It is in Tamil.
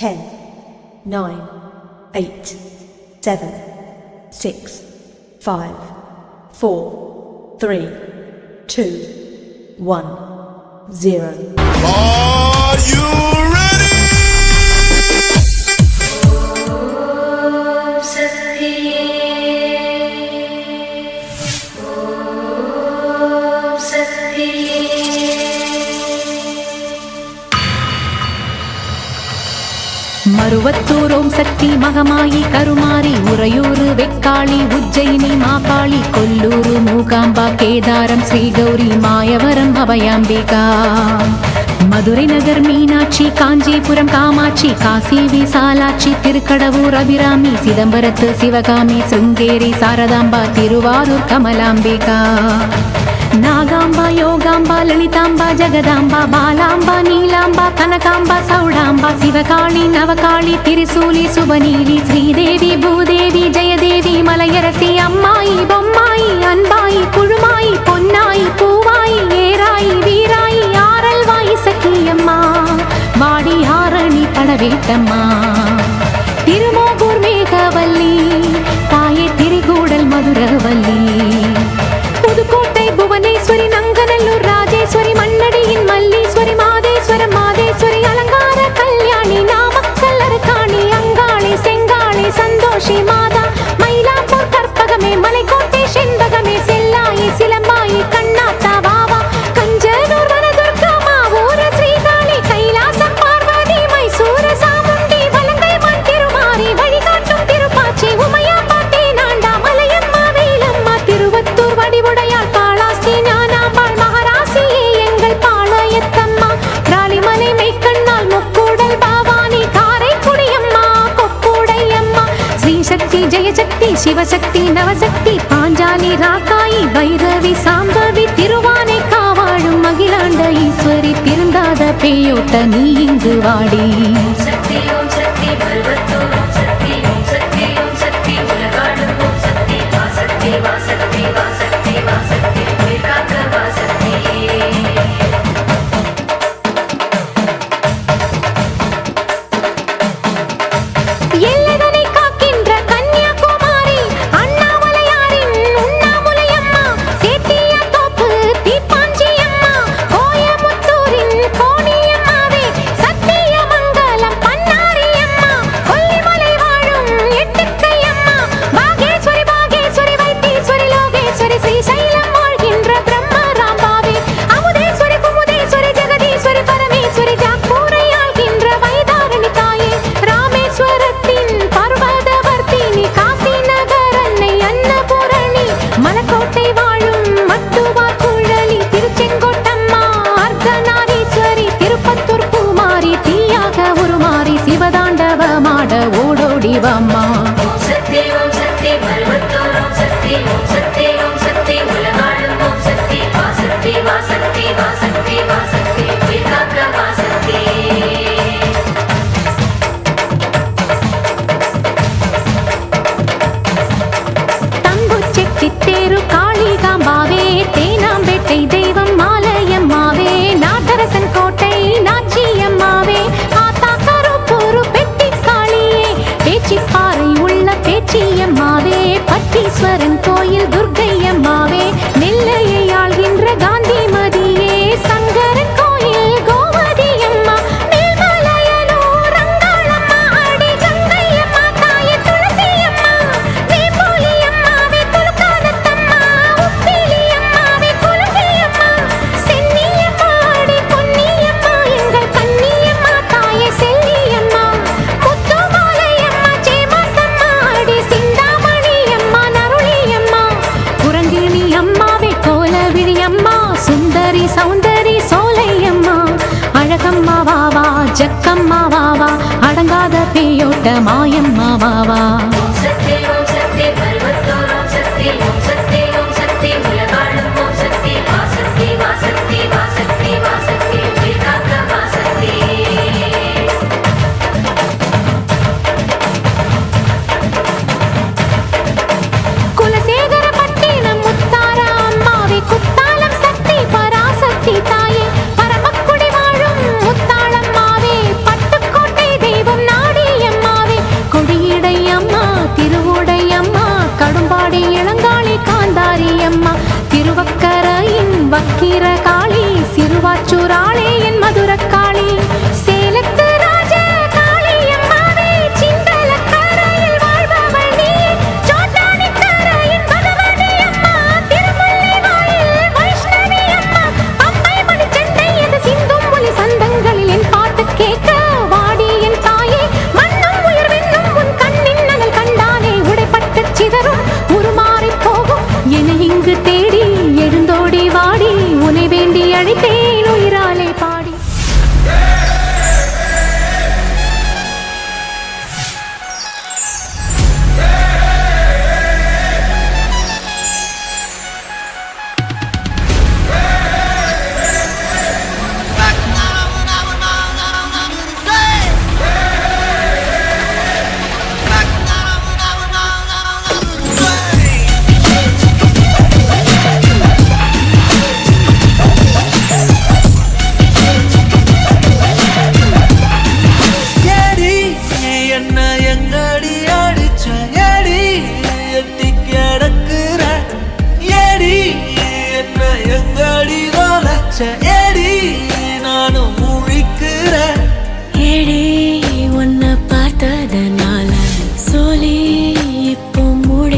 10, 9, 8, 7, 6, 5, 4, 3, 2, 1, 0. Are you ready? மருவத்தூர் ஓம் சக்தி மகமாயி கருமாரி உறையூரு வெக்காளி உஜ்ஜயினி மாகாளி கொல்லூரு மூகாம்பா கேதாரம் ஸ்ரீகௌரி மாயவரம் அபயாம்பிகா மதுரை நகர் மீனாட்சி காஞ்சிபுரம் காமாட்சி காசி விசாலாட்சி திருக்கடவூர் அபிராமி சிதம்பரத்து சிவகாமி சிருங்கேரி சாரதாம்பா திருவாரூர் கமலாம்பிகா நாகாம்பா யோகாம்பா லலிதாம்பா ஜெகதாம்பா பாலாம்பா நீலாம்பா கனகாம்பா சௌடாம்பா சிவகாளி நவகாளி திரிசூலி சுபநீலி ஸ்ரீதேவி பூதேவி ஜெயதேவி மலையரசி அம்மாயி பொம்மாயி அன்பாயி குழுமாயி பொன்னாயி பூவாயி ஏராயி வீராயி ஆரல்வாயி சக்கியம்மா வாடி ஆரணி படவேட்டம்மா திருமோகூர் மேகவல்லி தாயே திரிகூடல் மதுரவல்லி புதுக்கோட்டை புவனேஸ்வரி நங்கநல்லூர் ராஜேஸ்வரி மண்ணடியின் மல்லீஸ்வரி மாதேஸ்வரம் மாதேஸ்வரி அலங்கார கல்யாணி நாமக்கல் அரக்காணி அங்காளி செங்காளி சந்தோஷி மாதா மயிலாப்பூர் கற்பகமே மலைக்கோட்டை செண்பகமே செல்லாயி சிலம்பாயி கண்ணாத்தா வாவா கஞ்சனூர் வனதுர்கா மாவூர ஸ்ரீகாளி கைலாசம் பார்வதி மைசூர சாமுண்டி வலங்கை மண் திருமாரி வழிகாட்டும் திருப்பாச்சி உமையாம்பா தேனாண்டா மலையம்மா வேலம்மா திருவத்தூர் வடிவுடையாள் காளாஸ்தி ஞானாம்பாள் மகாராசியே எங்கள் பாளையத்தம்மா ராலிமலை மெய்க்கண்ணால் முக்கூடல் பாவானி காரைக்குடியம்மா கொக்குடையம்மா ஸ்ரீசக்தி ஜெயசக்தி சிவசக்தி நவசக்தி பாஞ்சாலி ராக்காயி பைரவி சாம்பவி திருவானை காவாழும் அகிலாண்ட ஈஸ்வரி திருந்தாத பேயோட்ட நீ இங்கு வாடி சக்தி ஓம் சக்தி பல்வத்தூர் ஓம் சக்தி ஓம் சக்தி ஓம் சக்தி உலகாடும் ஓம் சக்தி வாசக்தி வாசக்தி வாசக்தி வாசக்தி உயிர்காக்க வாசக்தி எல்லைதனை காக்கின்ற கன்னியாகுமாரி அண்ணாமலையாரின் உண்ணாமுலையம்மா சேத்தியாத்தோப்பு தீப்பாஞ்சியம்மா கோயமுத்தூரின் கோணியம்மாவே சத்தியமங்கலம் பன்னாரியம்மா கொல்லிமலை வாழும் எட்டுக்கையம்மா பாகேஸ்வரி பாகேஸ்வரி வைத்தீஸ்வரி லோகேஸ்வரி ஸ்ரீசைலம் வாழ்கின்ற பிரம்மராம்பாவே அமுதேஸ்வரி குமுதேஸ்வரி ஜெகதீஸ்வரி பரமேஸ்வரி ஜாக்கூரை ஆள்கின்ற வைதாரணி தாயே ராமேஸ்வரத்தின் பர்வதவர்த்தினி காசி நகர் அன்னை அன்னபூரணி மலக்கோட்டை வாழும் மட்டுவார் குழலி திருச்செங்கோட்டம்மா அர்த்தநாரீஸ்வரி திருப்பத்தூர் பூமாரி தீயாக உருமாறி சிவதாண்டவமாட ஓடோடி வாம்மா ஓம் சக்தி பல்வத்தூர் ஓம் சக்தி ஓம் சக்தி உலகாடும் ஓம் சக்தி வாசக்தி வாசக்தி வாசக்தி வாசக்தி உயிர்காக்க வாசக்தி தங்குச்செட்டித்தேரு காளிகாம்பாவே தேனாம்பேட்டை தெய்வம் மாலையம்மாவே நாட்டரசன் கோட்டை நாச்சியம்மாவே ஆத்தா கருப்பூரு பெட்டி காளியே பேச்சிப்பாறை உள்ள பேச்சியம்மாவே பட்டீஸ்வரன் கோயில் துர்க்கையம்மாவே நெல்லையை ஆள்கின்ற காந்திமதியே சங்கரன் கோயில் கோமதியம்மா மேல்மலையனூர் அங்காளம்மா ஆடி கங்கையம்மா தாயே துளசியம்மா வேப்போலியம்மாவே துலுக்கானத்தம்மா உப்பிலியம்மாவே குலுகியம்மா சென்னியம்மா ஆடி பொன்னியம்மா எங்கள் கன்னியம்மா தாயே செல்லியம்மா முத்துமாலையம்மா சேமந்தம்மா ஆடி சிந்தாமணியம்மா நருளியம்மா குரங்கிணி அம்மாவே கோலவிழி அம்மா சுந்தரி சௌந்தரி சோலையம்மா அழகம்மா வாவா ஜக்கம்மா வாவா அடங்காத பேயோட்ட மாயம்மா வாவா